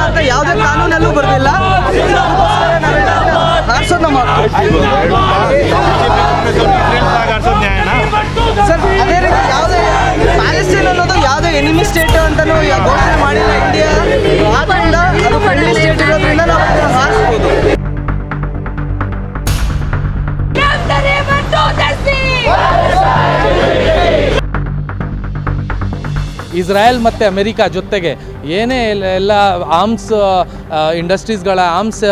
ಅಂತ ಯಾವುದೇ ಕಾನೂನಲ್ಲೂ ಬರಲಿಲ್ಲ. ಸರ್, ಅದೇ ರೀತಿ ಯಾವುದೇ ಪ್ಯಾಲೆಸ್ಟೈನ್ ಅನ್ನೋದು ಯಾವುದೇ ಎನಿಮಿ ಸ್ಟೇಟ್ ಅಂತಲೂ ಘೋಷಣೆ ಮಾಡಿಲ್ಲ ಇಂಡಿಯಾ. ಆದ್ದರಿಂದ ಅದು ಫ್ರೆಂಡ್ಲಿ ಸ್ಟೇಟ್ ಇರೋದ್ರಿಂದ ನಾವು ಅದನ್ನು ಹಾರಿಸ್ಬೋದು. ಇಸ್ರಾಯೇಲ್ ಮತ್ತು ಅಮೆರಿಕ ಜೊತೆಗೆ ಏನೇ ಎಲ್ಲ ಆರ್ಮ್ಸ್ ಇಂಡಸ್ಟ್ರೀಸ್ಗಳ ಆರ್ಮ್ಸ್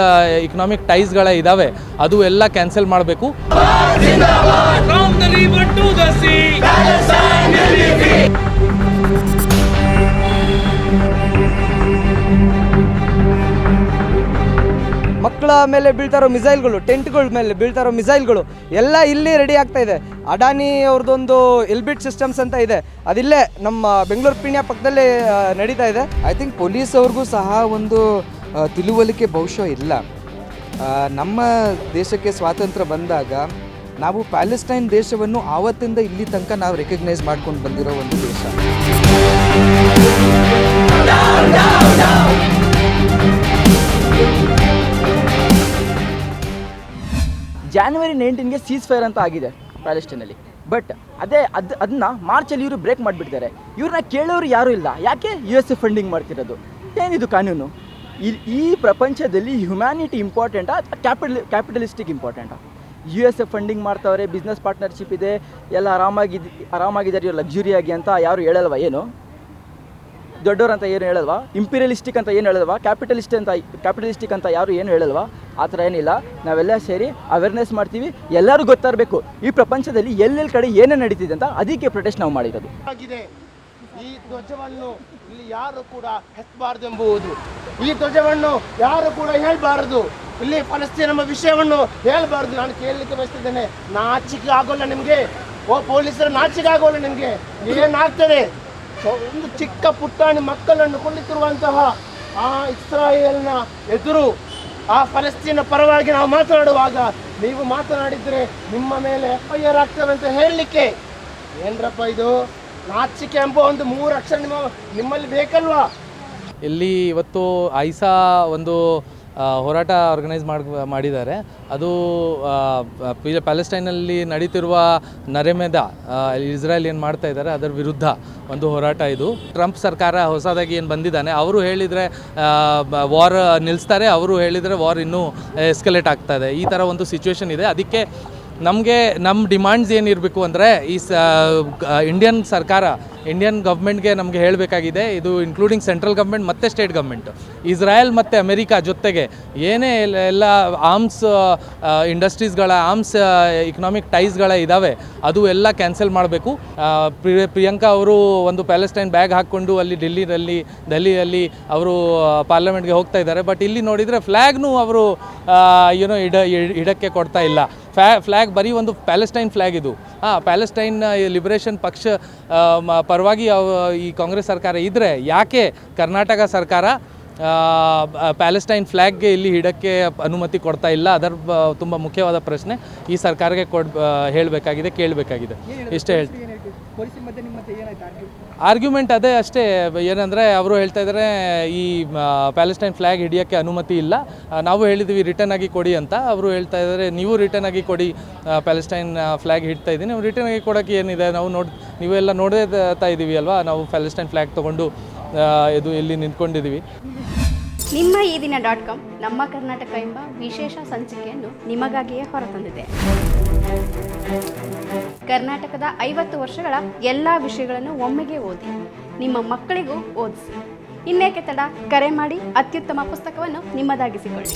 ಇಕನಾಮಿಕ್ ಟೈಸ್ಗಳ ಇದ್ದಾವೆ ಅದು ಎಲ್ಲ ಕ್ಯಾನ್ಸಲ್ ಮಾಡಬೇಕು. ಮಕ್ಕಳ ಮೇಲೆ ಬೀಳ್ತಾರೋ ಮಿಸೈಲ್ಗಳು, ಟೆಂಟ್ಗಳ ಮೇಲೆ ಬೀಳ್ತಾರೋ ಮಿಸೈಲ್ಗಳು ಎಲ್ಲ ಇಲ್ಲಿ ರೆಡಿ ಆಗ್ತಾ ಇದೆ. ಅಡಾನಿ ಅವ್ರದ್ದೊಂದು ಎಲ್ಬಿಟ್ ಸಿಸ್ಟಮ್ಸ್ ಅಂತ ಇದೆ, ಅದಿಲ್ಲೇ ನಮ್ಮ ಬೆಂಗಳೂರು ಪೀಣ್ಯ ಪಕ್ಕದಲ್ಲೇ ನಡೀತಾ ಇದೆ. ಐ ಥಿಂಕ್ ಪೊಲೀಸ್ ಅವ್ರಿಗೂ ಸಹ ಒಂದು ತಿಳುವಳಿಕೆ ಬಹುಶಃ ಇಲ್ಲ. ನಮ್ಮ ದೇಶಕ್ಕೆ ಸ್ವಾತಂತ್ರ್ಯ ಬಂದಾಗ ನಾವು ಪ್ಯಾಲೆಸ್ಟೈನ್ ದೇಶವನ್ನು ಆವತ್ತಿಂದ ಇಲ್ಲಿ ತನಕ ನಾವು ರೆಕಗ್ನೈಸ್ ಮಾಡ್ಕೊಂಡು ಬಂದಿರೋ ಒಂದು ದೇಶ. ಜಾನ್ವರಿ 19ಗೆ ಸೀಸ್ ಫೈರ್ ಅಂತ ಆಗಿದೆ ಪ್ಯಾಲೆಸ್ಟೈನಲ್ಲಿ. ಬಟ್ ಅದನ್ನ ಮಾರ್ಚಲ್ಲಿ ಇವರು ಬ್ರೇಕ್ ಮಾಡಿಬಿಡ್ತಾರೆ. ಇವ್ರನ್ನ ಕೇಳೋರು ಯಾರೂ ಇಲ್ಲ. ಯಾಕೆ? US ಫಂಡಿಂಗ್ ಮಾಡ್ತಿರೋದು. ಏನಿದು ಕಾನೂನು? ಈ ಪ್ರಪಂಚದಲ್ಲಿ ಹ್ಯುಮ್ಯಾನಿಟಿ ಇಂಪಾರ್ಟೆಂಟಾ, ಕ್ಯಾಪಿಟಲಿಸ್ಟಿಕ್ ಇಂಪಾರ್ಟೆಂಟಾ? US ಫಂಡಿಂಗ್ ಮಾಡ್ತಾವ್ರೆ, ಬಿಸ್ನೆಸ್ ಪಾರ್ಟ್ನರ್ಶಿಪ್ ಇದೆ, ಎಲ್ಲ ಆರಾಮಾಗಿದ್ದಾರೆ ಇವ್ರು ಲಕ್ಸುರಿಯಾಗಿ ಅಂತ ಯಾರು ಹೇಳಲ್ವಾ? ಏನು ದೊಡ್ಡವ್ರು ಅಂತ ಏನು ಹೇಳಲ್ವಾ? ಇಂಪೀರಿಯಲಿಸ್ಟಿಕ್ ಅಂತ ಏನು ಹೇಳಲ್ವಾ? ಕ್ಯಾಪಿಟಲಿಸ್ಟಿಕ್ ಅಂತ ಯಾರು ಏನು ಹೇಳಲ್ವಾ? ಆ ಥರ ಏನಿಲ್ಲ. ನಾವೆಲ್ಲ ಸೇರಿ ಅವೇರ್ನೆಸ್ ಮಾಡ್ತೀವಿ, ಎಲ್ಲರೂ ಗೊತ್ತಾಗಬೇಕು ಈ ಪ್ರಪಂಚದಲ್ಲಿ ಎಲ್ಲೆಲ್ಲಿ ಕಡೆ ಏನೇನು ನಡೀತಿದೆ ಅಂತ. ಅದಕ್ಕೆ ಪ್ರೊಟೆಸ್ಟ್ ನಾವು ಮಾಡಿರೋದು. ಈ ಧ್ವಜವನ್ನು ಇಲ್ಲಿ ಯಾರು ಕೂಡ ಎತ್ತಬಾರದು ಎಂಬುದು, ಈ ಧ್ವಜವನ್ನು ಯಾರು ಕೂಡ ಹೇಳಬಾರದು, ಇಲ್ಲಿ ಫಲಸ್ತೀನ್ ಎಂಬ ವಿಷಯವನ್ನು ಹೇಳಬಾರ್ದು. ನಾನು ಕೇಳಲಿಕ್ಕೆ ಬಯಸ್ತಿದ್ದೇನೆ, ನಾಚಿಕೆ ಆಗೋಲ್ಲ ನಿಮಗೆ? ಓ ಪೊಲೀಸರು, ನಾಚಿಕೆ ಆಗೋಲ್ಲ ನಿಮಗೆ? ಏನಾಗ್ತದೆ? ಒಂದು ಚಿಕ್ಕ ಪುಟ್ಟಾಣಿ ಮಕ್ಕಳನ್ನು ಕೊಲ್ಲಿಸಿರುವಂತಹ ಆ ಇಸ್ರಾಯೇಲ್ನ ಎದುರು ಆ ಫಲಸ್ತೀನ ಪರವಾಗಿ ನಾವು ಮಾತನಾಡುವಾಗ ನೀವು ಮಾತನಾಡಿದರೆ ನಿಮ್ಮ ಮೇಲೆ FIR ಆಗ್ತವೆ ಅಂತ ಹೇಳಲಿಕ್ಕೆ ಏನ್ರಪ್ಪ ಇದು? ನಾಚಿಕೆ ಎಂಬ ಒಂದು 3 ಅಕ್ಷರ ನಿಮ್ಮಲ್ಲಿ ಬೇಕಲ್ವಾ? ಇಲ್ಲಿ ಇವತ್ತು ಐಸಾ ಒಂದು ಹೋರಾಟ ಆರ್ಗನೈಸ್ ಮಾಡಿದ್ದಾರೆ. ಅದು ಪ್ಯಾಲೆಸ್ಟೈನಲ್ಲಿ ನಡೀತಿರುವ ನರೆಮೆದ ಇಸ್ರಾಯೇಲ್ ಏನು ಮಾಡ್ತಾ ಇದ್ದಾರೆ ಅದರ ವಿರುದ್ಧ ಒಂದು ಹೋರಾಟ ಇದು. ಟ್ರಂಪ್ ಸರ್ಕಾರ ಹೊಸದಾಗಿ ಏನು ಬಂದಿದ್ದಾನೆ, ಅವರು ಹೇಳಿದರೆ ವಾರ್ ನಿಲ್ಲಿಸ್ತಾರೆ, ಅವರು ಹೇಳಿದರೆ ವಾರ್ ಇನ್ನೂ ಎಸ್ಕಲೇಟ್ ಆಗ್ತಾಯಿದೆ. ಈ ಥರ ಒಂದು ಸಿಚುವೇಶನ್ ಇದೆ. ಅದಕ್ಕೆ ನಮ್ಮ ಡಿಮಾಂಡ್ಸ್ ಏನಿರಬೇಕು ಅಂದರೆ ಇಂಡಿಯನ್ ಸರ್ಕಾರ, ಇಂಡಿಯನ್ ಗೌರ್ಮೆಂಟ್ಗೆ ನಮಗೆ ಹೇಳಬೇಕಾಗಿದೆ, ಇದು ಇನ್ಕ್ಲೂಡಿಂಗ್ ಸೆಂಟ್ರಲ್ ಗೌರ್ಮೆಂಟ್ ಮತ್ತು ಸ್ಟೇಟ್ ಗೌರ್ಮೆಂಟ್, ಇಸ್ರಾಯೇಲ್ ಮತ್ತು ಅಮೆರಿಕ ಜೊತೆಗೆ ಏನೇ ಎಲ್ಲ ಆರ್ಮ್ಸ್ ಇಂಡಸ್ಟ್ರೀಸ್ಗಳ ಆರ್ಮ್ಸ್ ಇಕನಾಮಿಕ್ ಟೈಸ್ಗಳ ಇದ್ದಾವೆ ಅದು ಎಲ್ಲ ಕ್ಯಾನ್ಸಲ್ ಮಾಡಬೇಕು. ಪ್ರಿಯಾಂಕಾ ಅವರು ಒಂದು ಪ್ಯಾಲೆಸ್ಟೈನ್ ಬ್ಯಾಗ್ ಹಾಕ್ಕೊಂಡು ಅಲ್ಲಿ ದೆಹಲಿಯಲ್ಲಿ ಅವರು ಪಾರ್ಲಿಮೆಂಟ್ಗೆ ಹೋಗ್ತಾ ಇದ್ದಾರೆ. ಬಟ್ ಇಲ್ಲಿ ನೋಡಿದರೆ ಫ್ಲ್ಯಾಗ್ನೂ ಅವರು ಇಡಕ್ಕೆ ಕೊಡ್ತಾ ಇಲ್ಲ. ಫ್ಲ್ಯಾಗ್ ಬರೀ ಒಂದು ಪ್ಯಾಲೆಸ್ಟೈನ್ ಫ್ಲ್ಯಾಗ್ ಇದು. ಪ್ಯಾಲೆಸ್ಟೈನ್ ಲಿಬರೇಷನ್ ಪಕ್ಷ ಪರವಾಗಿ ಈ ಕಾಂಗ್ರೆಸ್ ಸರ್ಕಾರ ಇದ್ದರೆ ಯಾಕೆ ಕರ್ನಾಟಕ ಸರ್ಕಾರ ಪ್ಯಾಲೆಸ್ಟೈನ್ ಫ್ಲ್ಯಾಗ್ಗೆ ಇಲ್ಲಿ ಇಡಕ್ಕೆ ಅನುಮತಿ ಕೊಡ್ತಾ ಇಲ್ಲ? ಅದರ ತುಂಬ ಮುಖ್ಯವಾದ ಪ್ರಶ್ನೆ ಈ ಸರ್ಕಾರಕ್ಕೆ ಹೇಳಬೇಕಾಗಿದೆ, ಕೇಳಬೇಕಾಗಿದೆ. ಇಷ್ಟೇ ಹೇಳ್ತೀನಿ. ಆರ್ಗ್ಯುಮೆಂಟ್ ಅದೇ ಅಷ್ಟೇ. ಏನಂದರೆ ಅವರು ಹೇಳ್ತಾ ಇದ್ದಾರೆ ಈ ಪ್ಯಾಲೆಸ್ಟೈನ್ ಫ್ಲ್ಯಾಗ್ ಹಿಡಿಯೋಕ್ಕೆ ಅನುಮತಿ ಇಲ್ಲ, ನಾವು ಹೇಳಿದ್ವಿ ರಿಟರ್ನ್ ಆಗಿ ಕೊಡಿ ಅಂತ. ಅವರು ಹೇಳ್ತಾ ಇದ್ದಾರೆ ನೀವು ರಿಟರ್ನ್ ಆಗಿ ಕೊಡಿ, ಪ್ಯಾಲೆಸ್ಟೈನ್ ಫ್ಲ್ಯಾಗ್ ಹಿಡ್ತಾ ಇದ್ದೀನಿ, ನಾವು ರಿಟರ್ನ್ ಆಗಿ ಕೊಡೋಕ್ಕೆ ಏನಿದೆ? ನಾವು ನೀವೆಲ್ಲ ನೋಡ್ತಾ ಇದ್ದೀವಿ ಅಲ್ವಾ, ನಾವು ಪ್ಯಾಲೆಸ್ಟೈನ್ ಫ್ಲ್ಯಾಗ್ ತೊಗೊಂಡು ಇದು ಇಲ್ಲಿ ನಿಂತ್ಕೊಂಡಿದ್ದೀವಿ. ನಿಮ್ಮ ಈ ದಿನ.com ನಮ್ಮ ಕರ್ನಾಟಕ ಎಂಬ ವಿಶೇಷ ಸಂಚಿಕೆಯನ್ನು ನಿಮಗಾಗಿಯೇ ಹೊರತಂದಿದೆ. ಕರ್ನಾಟಕದ 50 ವರ್ಷಗಳ ಎಲ್ಲ ವಿಷಯಗಳನ್ನು ಒಮ್ಮೆಗೆ ಓದಿ ನಿಮ್ಮ ಮಕ್ಕಳಿಗೂ ಓದಿಸಿ. ಇನ್ನೇಕೆ ತಡ? ಕರೆ ಮಾಡಿ ಅತ್ಯುತ್ತಮ ಪುಸ್ತಕವನ್ನು ನಿಮ್ಮದಾಗಿಸಿಕೊಳ್ಳಿ.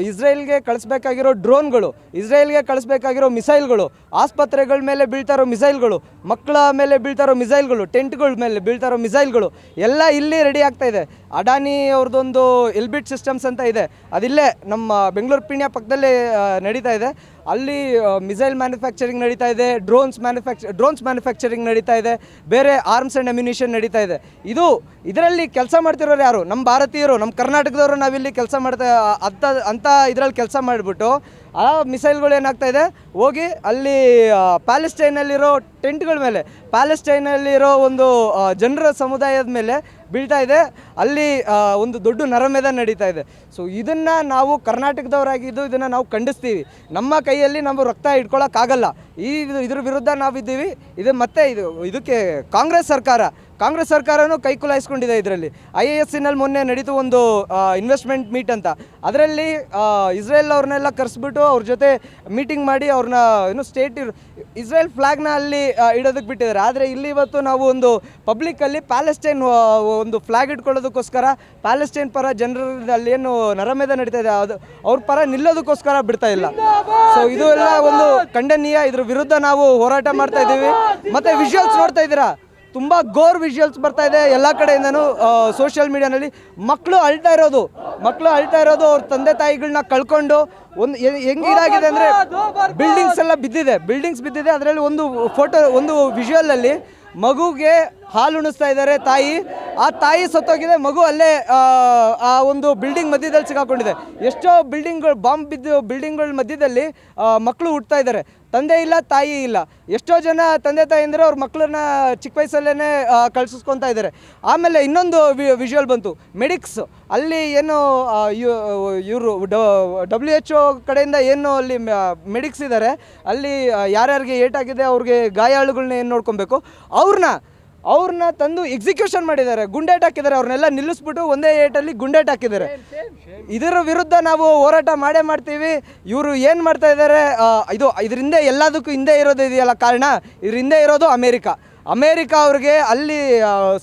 ಇಸ್ರೇಲ್ಗೆ ಕಳಿಸ್ಬೇಕಾಗಿರೋ ಡ್ರೋನ್ಗಳು, ಇಸ್ರೇಲ್ಗೆ ಕಳಿಸ್ಬೇಕಾಗಿರೋ ಮಿಸೈಲ್ಗಳು, ಆಸ್ಪತ್ರೆಗಳ ಮೇಲೆ ಬೀಳ್ತಾರೋ ಮಿಸೈಲ್ಗಳು, ಮಕ್ಕಳ ಮೇಲೆ ಬೀಳ್ತಾರೋ ಮಿಸೈಲ್ಗಳು, ಟೆಂಟ್ಗಳ ಮೇಲೆ ಬೀಳ್ತಾರೋ ಮಿಸೈಲ್ಗಳು ಎಲ್ಲ ಇಲ್ಲಿ ರೆಡಿ ಆಗ್ತಾ ಇದೆ. ಅಡಾನಿ ಅವ್ರದ್ದೊಂದು ಎಲ್ಬಿಟ್ ಸಿಸ್ಟಮ್ಸ್ ಅಂತ ಇದೆ, ಅದಿಲ್ಲೇ ನಮ್ಮ ಬೆಂಗಳೂರು ಪೀಣ್ಯ ಪಕ್ಕದಲ್ಲೇ ನಡೀತಾ ಇದೆ. ಅಲ್ಲಿ ಮಿಸೈಲ್ ಮ್ಯಾನುಫ್ಯಾಕ್ಚರಿಂಗ್ ನಡೀತಾ ಇದೆ, ಡ್ರೋನ್ಸ್ ಮ್ಯಾನುಫ್ಯಾಕ್ಚರಿಂಗ್ ನಡೀತಾ ಇದೆ, ಬೇರೆ ಆರ್ಮ್ಸ್ ಆ್ಯಂಡ್ ಅಮ್ಯುನಿಷನ್ ನಡೀತಾ ಇದೆ. ಇದರಲ್ಲಿ ಕೆಲಸ ಮಾಡ್ತಿರೋರು ಯಾರು? ನಮ್ಮ ಭಾರತೀಯರು, ನಮ್ಮ ಕರ್ನಾಟಕದವರು. ನಾವಿಲ್ಲಿ ಕೆಲಸ ಮಾಡ್ತಾ ಇದರಲ್ಲಿ ಕೆಲಸ ಮಾಡಿಬಿಟ್ಟು ಆ ಮಿಸೈಲ್ಗಳು ಏನಾಗ್ತಾ ಇದೆ, ಹೋಗಿ ಅಲ್ಲಿ ಪ್ಯಾಲೆಸ್ಟೈನಲ್ಲಿರೋ ಟೆಂಟ್ಗಳ ಮೇಲೆ, ಪ್ಯಾಲೆಸ್ಟೈನಲ್ಲಿರೋ ಒಂದು ಜನರ ಸಮುದಾಯದ ಮೇಲೆ ಬೀಳ್ತಾ ಇದೆ. ಅಲ್ಲಿ ಒಂದು ದೊಡ್ಡ ನರಮೇಧ ನಡೀತಾ ಇದೆ. ಸೊ ಇದನ್ನು ನಾವು ಕರ್ನಾಟಕದವರಾಗಿದ್ದು ಇದನ್ನು ನಾವು ಖಂಡಿಸ್ತೀವಿ. ನಮ್ಮ ಕೈಯಲ್ಲಿ ನಾವು ರಕ್ತ ಇಟ್ಕೊಳ್ಳೋಕ್ಕಾಗಲ್ಲ. ಇದ್ರ ವಿರುದ್ಧ ನಾವಿದ್ದೀವಿ. ಇದಕ್ಕೆ ಕಾಂಗ್ರೆಸ್ ಸರ್ಕಾರನೂ ಕೈ ಕುಲಾಯಿಸ್ಕೊಂಡಿದೆ. ಇದರಲ್ಲಿ IASನಲ್ಲಿ ಮೊನ್ನೆ ನಡೀತು ಒಂದು ಇನ್ವೆಸ್ಟ್ಮೆಂಟ್ ಮೀಟ್ ಅಂತ. ಅದರಲ್ಲಿ ಇಸ್ರೇಲ್ ಅವ್ರನ್ನೆಲ್ಲ ಕರೆಸ್ಬಿಟ್ಟು ಅವ್ರ ಜೊತೆ ಮೀಟಿಂಗ್ ಮಾಡಿ ಅವ್ರನ್ನ ಇಸ್ರೇಲ್ ಫ್ಲಾಗ್ನ ಅಲ್ಲಿ ಇಡೋದಕ್ಕೆ ಬಿಟ್ಟಿದ್ದಾರೆ. ಆದರೆ ಇಲ್ಲಿ ಇವತ್ತು ನಾವು ಒಂದು ಪಬ್ಲಿಕ್ಕಲ್ಲಿ ಪ್ಯಾಲೆಸ್ಟೈನ್ ಒಂದು ಫ್ಲಾಗ್ ಇಟ್ಕೊಳ್ಳೋದಕ್ಕೋಸ್ಕರ ಪ್ಯಾಲೆಸ್ಟೈನ್ ಪರ ಜನರಲ್ಲಿ ಏನು ನರಮೇಧ ನಡೀತಾ ಇದೆ ಅವ್ರ ಪರ ನಿಲ್ಲೋದಕ್ಕೋಸ್ಕರ ಬಿಡ್ತಾ ಇಲ್ಲ. ಸೊ ಇದು ಎಲ್ಲ ಒಂದು ಖಂಡನೀಯ. ಇದ್ರ ವಿರುದ್ಧ ನಾವು ಹೋರಾಟ ಮಾಡ್ತಾ ಇದ್ದೀವಿ. ಮತ್ತು ವಿಜುವಲ್ಸ್ ನೋಡ್ತಾ ಇದ್ದೀರಾ, ತುಂಬ ಗೋರ್ ವಿಜುವಲ್ಸ್ ಬರ್ತಾ ಇದೆ ಎಲ್ಲ ಕಡೆಯಿಂದನೂ ಸೋಷಿಯಲ್ ಮೀಡಿಯಾನಲ್ಲಿ. ಮಕ್ಕಳು ಅಳ್ತಾ ಇರೋದು ಅವ್ರ ತಂದೆ ತಾಯಿಗಳನ್ನ ಕಳ್ಕೊಂಡು ಹೆಂಗಿದಾಗಿದೆ ಅಂದರೆ ಬಿಲ್ಡಿಂಗ್ಸ್ ಎಲ್ಲ ಬಿದ್ದಿದೆ. ಅದರಲ್ಲಿ ಒಂದು ವಿಜುವಲಲ್ಲಿ ಮಗುಗೆ ಹಾಲು ಉಣಿಸ್ತಾ ಇದ್ದಾರೆ ಆ ತಾಯಿ ಸತ್ತೋಗಿದೆ, ಮಗು ಅಲ್ಲೇ ಆ ಒಂದು ಬಿಲ್ಡಿಂಗ್ ಮಧ್ಯದಲ್ಲಿ ಸಿಗಾಕೊಂಡಿದೆ. ಎಷ್ಟೋ ಬಾಂಬ್ ಬಿದ್ದು ಬಿಲ್ಡಿಂಗ್ಗಳ ಮಧ್ಯದಲ್ಲಿ ಮಕ್ಕಳು ಹುಟ್ತಾ ಇದ್ದಾರೆ, ತಂದೆ ಇಲ್ಲ ತಾಯಿ ಇಲ್ಲ. ಎಷ್ಟೋ ಜನ ತಂದೆ ತಾಯಿ ಅಂದರೆ ಅವ್ರ ಮಕ್ಕಳನ್ನ ಚಿಕ್ಕ ವಯಸ್ಸಲ್ಲೇ ಕಳ್ಸಿಸ್ಕೊತಾ ಇದ್ದಾರೆ. ಆಮೇಲೆ ಇನ್ನೊಂದು ವಿಜುವಲ್ ಬಂತು, ಮೆಡಿಕ್ಸ್ ಅಲ್ಲಿ ಏನು ಇವರು WHO ಕಡೆಯಿಂದ ಏನು ಅಲ್ಲಿ ಮೆಡಿಕ್ಸ್ ಇದ್ದಾರೆ, ಅಲ್ಲಿ ಯಾರ್ಯಾರಿಗೆ ಏಟಾಗಿದೆ ಅವ್ರಿಗೆ ಗಾಯಾಳುಗಳನ್ನ ಏನು ನೋಡ್ಕೊಬೇಕು ಅವ್ರನ್ನ ತಂದು ಎಕ್ಸಿಕ್ಯೂಷನ್ ಮಾಡಿದ್ದಾರೆ, ಗುಂಡೇಟ್ ಹಾಕಿದ್ದಾರೆ. ಅವ್ರನ್ನೆಲ್ಲ ನಿಲ್ಲಿಸ್ಬಿಟ್ಟು ಒಂದೇ ಏಟಲ್ಲಿ ಗುಂಡೇಟ್ ಹಾಕಿದ್ದಾರೆ. ಇದರ ವಿರುದ್ಧ ನಾವು ಹೋರಾಟ ಮಾಡ್ತೀವಿ. ಇವರು ಏನು ಮಾಡ್ತಾ ಇದ್ದಾರೆ, ಇದರಿಂದ ಎಲ್ಲದಕ್ಕೂ ಹಿಂದೆ ಇರೋದು ಇದೆಯಲ್ಲ ಕಾರಣ, ಇದ್ರ ಹಿಂದೆ ಇರೋದು ಅಮೇರಿಕಾ ಅವ್ರಿಗೆ ಅಲ್ಲಿ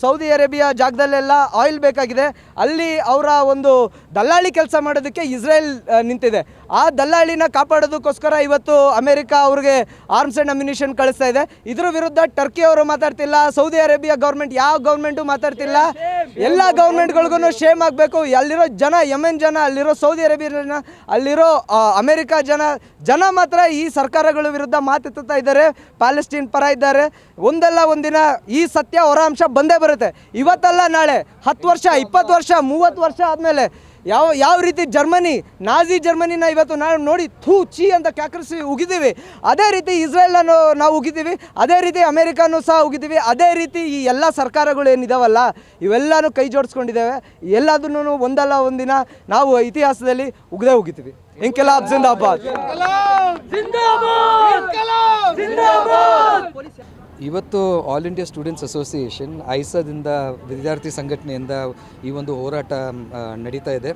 ಸೌದಿ ಅರೇಬಿಯಾ ಜಾಗದಲ್ಲೆಲ್ಲ ಆಯಿಲ್ ಬೇಕಾಗಿದೆ. ಅಲ್ಲಿ ಅವರ ಒಂದು ದಲ್ಲಾಳಿ ಕೆಲಸ ಮಾಡೋದಕ್ಕೆ ಇಸ್ರೇಲ್ ನಿಂತಿದೆ. ಆ ದಲ್ಲಾಳಿನ ಕಾಪಾಡೋದಕ್ಕೋಸ್ಕರ ಇವತ್ತು ಅಮೇರಿಕಾ ಅವ್ರಿಗೆ ಆರ್ಮ್ಸ್ ಆ್ಯಂಡ್ ಅಮ್ಯುನಿಷನ್ ಕಳಿಸ್ತಾ ಇದೆ. ಇದ್ರ ವಿರುದ್ಧ ಟರ್ಕಿ ಅವರು ಮಾತಾಡ್ತಿಲ್ಲ, ಸೌದಿ ಅರೇಬಿಯಾ ಗೌರ್ಮೆಂಟ್ ಯಾವ ಗೌರ್ಮೆಂಟು ಮಾತಾಡ್ತಿಲ್ಲ. ಎಲ್ಲ ಗೌರ್ಮೆಂಟ್ಗಳಿಗೂ ಶೇಮ್ ಆಗಬೇಕು. ಅಲ್ಲಿರೋ ಜನ, ಯಮೆನ್ ಜನ, ಅಲ್ಲಿರೋ ಸೌದಿ ಅರೇಬಿಯಾ ಜನ, ಅಲ್ಲಿರೋ ಅಮೇರಿಕಾ ಜನ ಮಾತ್ರ ಈ ಸರ್ಕಾರಗಳ ವಿರುದ್ಧ ಮಾತೆತ್ತಾ ಇದ್ದಾರೆ, ಪ್ಯಾಲೆಸ್ಟೈನ್ ಪರ ಇದ್ದಾರೆ. ಒಂದಲ್ಲ ಒಂದಿನ ಈ ಸತ್ಯ ಹೊರ ಬಂದೇ ಬರುತ್ತೆ. ಇವತ್ತಲ್ಲ ನಾಳೆ, 10 ವರ್ಷ, 20 ವರ್ಷ, 30 ವರ್ಷ ಆದಮೇಲೆ ಯಾವ ರೀತಿ ನಾಜಿ ಜರ್ಮನಿನ ಇವತ್ತು ನಾವು ನೋಡಿ ಚೀ ಅಂತ ಕ್ಯಾಕರಿಸಿ ಉಗಿದ್ದೀವಿ, ಅದೇ ರೀತಿ ಇಸ್ರೇಲನ್ನು ನಾವು ಉಗಿತೀವಿ, ಅದೇ ರೀತಿ ಅಮೇರಿಕಾನು ಸಹ ಉಗಿತೀವಿ. ಅದೇ ರೀತಿ ಈ ಎಲ್ಲ ಸರ್ಕಾರಗಳು ಏನಿದಾವಲ್ಲ ಇವೆಲ್ಲನೂ ಕೈ ಜೋಡಿಸ್ಕೊಂಡಿದ್ದೇವೆ. ಎಲ್ಲದನ್ನೂ ಒಂದಲ್ಲ ಒಂದಿನ ನಾವು ಇತಿಹಾಸದಲ್ಲಿ ಉಗಿತೀವಿ. ಇನ್ಕಿಲಾಬ್ ಜಿಂದಾಬಾದ್. ಇವತ್ತು ಆಲ್ ಇಂಡಿಯಾ ಸ್ಟೂಡೆಂಟ್ಸ್ ಅಸೋಸಿಯೇಷನ್ ಐಸಾದಿಂದ ವಿದ್ಯಾರ್ಥಿ ಸಂಘಟನೆಯಿಂದ ಈ ಒಂದು ಹೋರಾಟ ನಡೀತಾ ಇದೆ.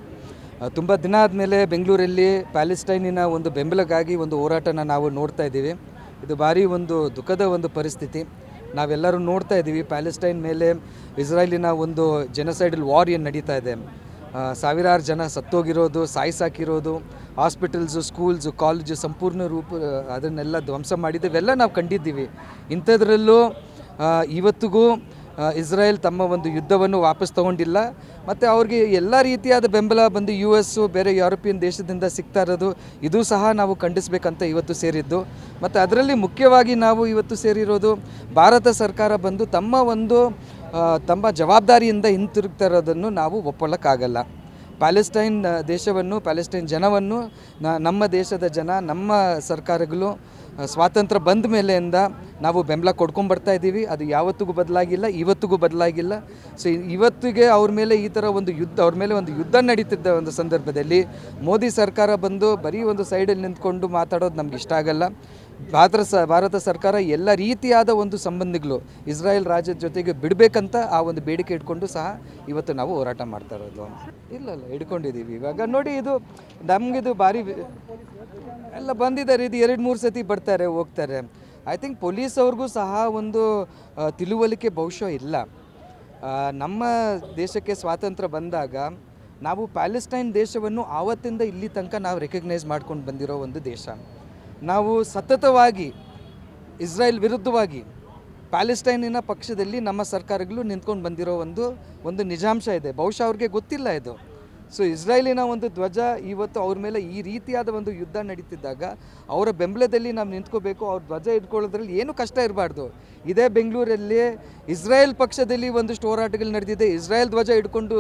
ತುಂಬ ದಿನ ಆದಮೇಲೆ ಬೆಂಗಳೂರಲ್ಲಿ ಪ್ಯಾಲೆಸ್ಟೈನಿನ ಒಂದು ಬೆಂಬಲಕ್ಕಾಗಿ ಒಂದು ಹೋರಾಟನ ನಾವು ನೋಡ್ತಾ ಇದ್ದೀವಿ. ಇದು ಭಾರಿ ಒಂದು ದುಃಖದ ಒಂದು ಪರಿಸ್ಥಿತಿ. ನಾವೆಲ್ಲರೂ ನೋಡ್ತಾ ಇದ್ದೀವಿ ಪ್ಯಾಲೆಸ್ಟೈನ್ ಮೇಲೆ ಇಸ್ರಾಯೇಲಿನ ಒಂದು ಜೆನೋಸೈಡಲ್ ವಾರ್ ಏನು ನಡೀತಾ ಇದೆ. ಸಾವಿರಾರು ಜನ ಸತ್ತೋಗಿರೋದು, ಸಾಯಿಸಾಕಿರೋದು, ಹಾಸ್ಪಿಟಲ್ಸು, ಸ್ಕೂಲ್ಸು, ಕಾಲೇಜು ಸಂಪೂರ್ಣ ಅದನ್ನೆಲ್ಲ ಧ್ವಂಸ ಮಾಡಿದ್ದೇವೆಲ್ಲ ನಾವು ಕಂಡಿದ್ದೀವಿ. ಇಂಥದ್ರಲ್ಲೂ ಇವತ್ತಿಗೂ ಇಸ್ರಾಯೇಲ್ ತಮ್ಮ ಒಂದು ಯುದ್ಧವನ್ನು ವಾಪಸ್ ತೊಗೊಂಡಿಲ್ಲ. ಮತ್ತು ಅವ್ರಿಗೆ ಎಲ್ಲ ರೀತಿಯಾದ ಬೆಂಬಲ ಬಂದು US ಬೇರೆ ಯುರೋಪಿಯನ್ ದೇಶದಿಂದ ಸಿಗ್ತಾ ಇರೋದು, ಇದು ಸಹ ನಾವು ಖಂಡಿಸಬೇಕಂತ ಇವತ್ತು ಸೇರಿದ್ದು. ಮತ್ತು ಅದರಲ್ಲಿ ಮುಖ್ಯವಾಗಿ ನಾವು ಇವತ್ತು ಸೇರಿರೋದು ಭಾರತ ಸರ್ಕಾರ ಬಂದು ತಮ್ಮ ಜವಾಬ್ದಾರಿಯಿಂದ ಹಿಂತಿರುಗ್ತಾ ಇರೋದನ್ನು ನಾವು ಒಪ್ಕೊಳ್ಳೋಕ್ಕಾಗಲ್ಲ. ಪ್ಯಾಲೆಸ್ಟೈನ್ ದೇಶವನ್ನು, ಪ್ಯಾಲೆಸ್ಟೈನ್ ಜನವನ್ನು ನಮ್ಮ ದೇಶದ ಜನ, ನಮ್ಮ ಸರ್ಕಾರಗಳು ಸ್ವಾತಂತ್ರ್ಯ ಬಂದ ಮೇಲೆಯಿಂದ ನಾವು ಬೆಂಬಲ ಕೊಡ್ಕೊಂಬರ್ತಾ ಇದ್ದೀವಿ. ಅದು ಯಾವತ್ತಿಗೂ ಬದಲಾಗಿಲ್ಲ, ಇವತ್ತಿಗೂ ಬದಲಾಗಿಲ್ಲ. ಸೊ ಇವತ್ತಿಗೆ ಅವ್ರ ಮೇಲೆ ಈ ಥರ ಒಂದು ಯುದ್ಧ ನಡೀತಿದ್ದ ಒಂದು ಸಂದರ್ಭದಲ್ಲಿ ಮೋದಿ ಸರ್ಕಾರ ಬಂದು ಬರೀ ಒಂದು ಸೈಡಲ್ಲಿ ನಿಂತ್ಕೊಂಡು ಮಾತಾಡೋದು ನಮ್ಗೆ ಇಷ್ಟ ಆಗಲ್ಲ. ಭಾರತ ಸರ್ಕಾರ ಎಲ್ಲ ರೀತಿಯಾದ ಒಂದು ಸಂಬಂಧಗಳು ಇಸ್ರಾಯೇಲ್ ರಾಜ್ಯದ ಜೊತೆಗೆ ಬಿಡಬೇಕಂತ ಆ ಒಂದು ಬೇಡಿಕೆ ಇಟ್ಕೊಂಡು ಸಹ ಇವತ್ತು ನಾವು ಹೋರಾಟ ಮಾಡ್ತಾ ಇರೋದು. ಇಲ್ಲ ಹಿಡ್ಕೊಂಡಿದ್ದೀವಿ. ಇವಾಗ ನೋಡಿ, ನಮಗಿದು ಭಾರಿ ಎಲ್ಲ ಬಂದಿದ್ದಾರೆ. ಇದು 2-3 ಸತಿ ಬರ್ತಾರೆ ಹೋಗ್ತಾರೆ. ಐ ಥಿಂಕ್ ಪೊಲೀಸ್ ಅವ್ರಿಗೂ ಸಹ ಒಂದು ತಿಳುವಳಿಕೆ ಬಹುಶಃ ಇಲ್ಲ. ನಮ್ಮ ದೇಶಕ್ಕೆ ಸ್ವಾತಂತ್ರ್ಯ ಬಂದಾಗ ನಾವು ಪ್ಯಾಲೆಸ್ಟೈನ್ ದೇಶವನ್ನು ಆವತ್ತಿಂದ ಇಲ್ಲಿ ತನಕ ನಾವು ರೆಕಗ್ನೈಸ್ ಮಾಡ್ಕೊಂಡು ಬಂದಿರೋ ಒಂದು ದೇಶ. ನಾವು ಸತತವಾಗಿ ಇಸ್ರಾಯೇಲ್ ವಿರುದ್ಧವಾಗಿ ಪ್ಯಾಲೆಸ್ಟೈನಿನ ಪಕ್ಷದಲ್ಲಿ ನಮ್ಮ ಸರ್ಕಾರಗಳು ನಿಂತ್ಕೊಂಡು ಬಂದಿರೋ ಒಂದು ನಿಜಾಂಶ ಇದೆ. ಬಹುಶಃ ಅವ್ರಿಗೆ ಗೊತ್ತಿಲ್ಲ ಇದು. ಸೊ ಇಸ್ರಾಯೇಲಿನ ಒಂದು ಧ್ವಜ ಇವತ್ತು ಅವ್ರ ಮೇಲೆ ಈ ರೀತಿಯಾದ ಒಂದು ಯುದ್ಧ ನಡೀತಿದ್ದಾಗ ಅವರ ಬೆಂಬಲದಲ್ಲಿ ನಾವು ನಿಂತ್ಕೋಬೇಕು. ಅವ್ರ ಧ್ವಜ ಇಟ್ಕೊಳ್ಳೋದ್ರಲ್ಲಿ ಏನು ಕಷ್ಟ ಇರಬಾರ್ದು. ಇದೇ ಬೆಂಗಳೂರಲ್ಲಿ ಇಸ್ರಾಯೇಲ್ ಪಕ್ಷದಲ್ಲಿ ಒಂದಿಷ್ಟು ಹೋರಾಟಗಳು ನಡೆದಿದೆ. ಇಸ್ರಾಯೇಲ್ ಧ್ವಜ ಇಟ್ಕೊಂಡು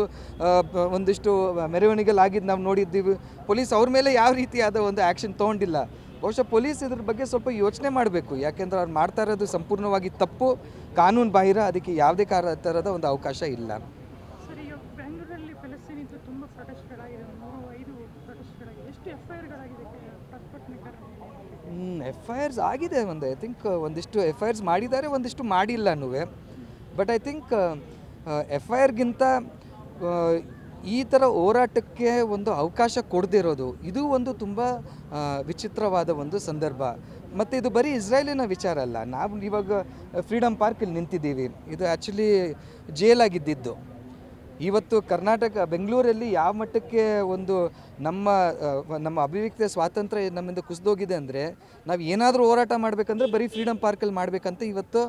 ಒಂದಿಷ್ಟು ಮೆರವಣಿಗೆಗಳಾಗಿದ್ದು ನಾವು ನೋಡಿದ್ದೀವಿ. ಪೊಲೀಸ್ ಅವ್ರ ಮೇಲೆ ಯಾವ ರೀತಿಯಾದ ಒಂದು ಆ್ಯಕ್ಷನ್ ತೊಗೊಂಡಿಲ್ಲ. ಬಹುಶಃ ಪೊಲೀಸ್ ಇದ್ರ ಬಗ್ಗೆ ಸ್ವಲ್ಪ ಯೋಚನೆ ಮಾಡಬೇಕು. ಯಾಕೆಂದ್ರೆ ಅವ್ರು ಮಾಡ್ತಾ ಇರೋದು ಸಂಪೂರ್ಣವಾಗಿ ತಪ್ಪು, ಕಾನೂನು ಬಾಹಿರ, ಅದಕ್ಕೆ ಯಾವುದೇ ಥರದ ಒಂದು ಅವಕಾಶ ಇಲ್ಲ. ಸರ್, ಈಗ ಬೆಂಗಳೂರಲ್ಲಿ ಫಲಸ್ತೀನಿದ್ದು ತುಂಬ ಪ್ರೊಟೆಸ್ಟ್ಗಳಾಗಿದೆ, 3-5 ಪ್ರೊಟೆಸ್ಟ್ಗಳಾಗಿದೆ. ಎಷ್ಟು FIR-ಗಳಾಗಿದೆ ಪ್ರತಿಭಟನೆಗಾರರಲ್ಲಿ? FIRs ಆಗಿದೆ, ಐ ಥಿಂಕ್ ಒಂದಿಷ್ಟು FIRs ಮಾಡಿದ್ದಾರೆ, ಒಂದಿಷ್ಟು ಮಾಡಿಲ್ಲನೂ. ಬಟ್ ಐ ಥಿಂಕ್ FIR-ಗಿಂತ ಈ ಥರ ಹೋರಾಟಕ್ಕೆ ಒಂದು ಅವಕಾಶ ಕೊಡದಿರೋದು ಇದು ಒಂದು ತುಂಬ ವಿಚಿತ್ರವಾದ ಒಂದು ಸಂದರ್ಭ. ಮತ್ತು ಇದು ಬರೀ ಇಸ್ರೇಲಿನ ವಿಚಾರ ಅಲ್ಲ. ನಾವು ಇವಾಗ ಫ್ರೀಡಮ್ ಪಾರ್ಕಲ್ಲಿ ನಿಂತಿದ್ದೀವಿ, ಇದು ಆ್ಯಕ್ಚುಲಿ ಜೇಲಾಗಿದ್ದಿದ್ದು. ಇವತ್ತು ಕರ್ನಾಟಕ ಬೆಂಗಳೂರಲ್ಲಿ ಯಾವ ಮಟ್ಟಕ್ಕೆ ಒಂದು ನಮ್ಮ ಅಭಿವ್ಯಕ್ತಿಯ ಸ್ವಾತಂತ್ರ್ಯ ನಮ್ಮಿಂದ ಕುಸಿದೋಗಿದೆ ಅಂದರೆ, ನಾವು ಏನಾದರೂ ಹೋರಾಟ ಮಾಡಬೇಕಂದ್ರೆ ಬರೀ ಫ್ರೀಡಮ್ ಪಾರ್ಕಲ್ಲಿ ಮಾಡಬೇಕಂತ ಇವತ್ತು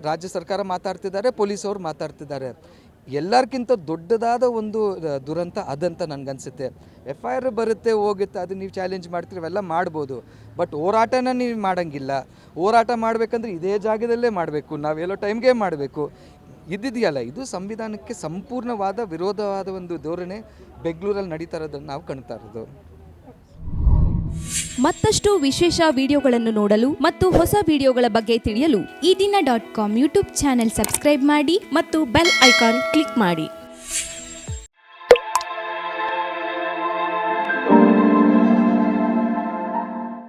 ರಾಜ್ಯ ಸರ್ಕಾರ ಮಾತಾಡ್ತಿದ್ದಾರೆ, ಪೊಲೀಸವ್ರು ಮಾತಾಡ್ತಿದ್ದಾರೆ. ಎಲ್ಲರಿಗಿಂತ ದೊಡ್ಡದಾದ ಒಂದು ದುರಂತ ಅದಂತ ನನಗನ್ಸುತ್ತೆ. FIR ಬರುತ್ತೆ ಹೋಗುತ್ತೆ, ಅದು ನೀವು ಚಾಲೆಂಜ್ ಮಾಡ್ತೀರಿ, ಅವೆಲ್ಲ ಮಾಡ್ಬೋದು. ಬಟ್ ಹೋರಾಟನ ನೀವು ಮಾಡೋಂಗಿಲ್ಲ. ಹೋರಾಟ ಮಾಡಬೇಕಂದ್ರೆ ಇದೇ ಜಾಗದಲ್ಲೇ ಮಾಡಬೇಕು, ನಾವೆಲ್ಲೋ ಟೈಮ್ಗೆ ಮಾಡಬೇಕು. ಇದ್ದಿದೆಯಲ್ಲ, ಇದು ಸಂವಿಧಾನಕ್ಕೆ ಸಂಪೂರ್ಣವಾದ ವಿರೋಧವಾದ ಒಂದು ಧೋರಣೆ ಬೆಂಗಳೂರಲ್ಲಿ ನಡೀತಾ ಇರೋದನ್ನು ನಾವು ಕಾಣ್ತಾ ಇರೋದು. ಮತ್ತಷ್ಟು ವಿಶೇಷ ವಿಡಿಯೋಗಳನ್ನು ನೋಡಲು ಮತ್ತು ಹೊಸ ವಿಡಿಯೋಗಳ ಬಗ್ಗೆ ತಿಳಿಯಲು ಈ ದಿನ .com ಯೂಟ್ಯೂಬ್ ಚಾನೆಲ್ ಸಬ್ಸ್ಕ್ರೈಬ್ ಮಾಡಿ ಮತ್ತು ಬೆಲ್ ಐಕಾನ್ ಕ್ಲಿಕ್ ಮಾಡಿ.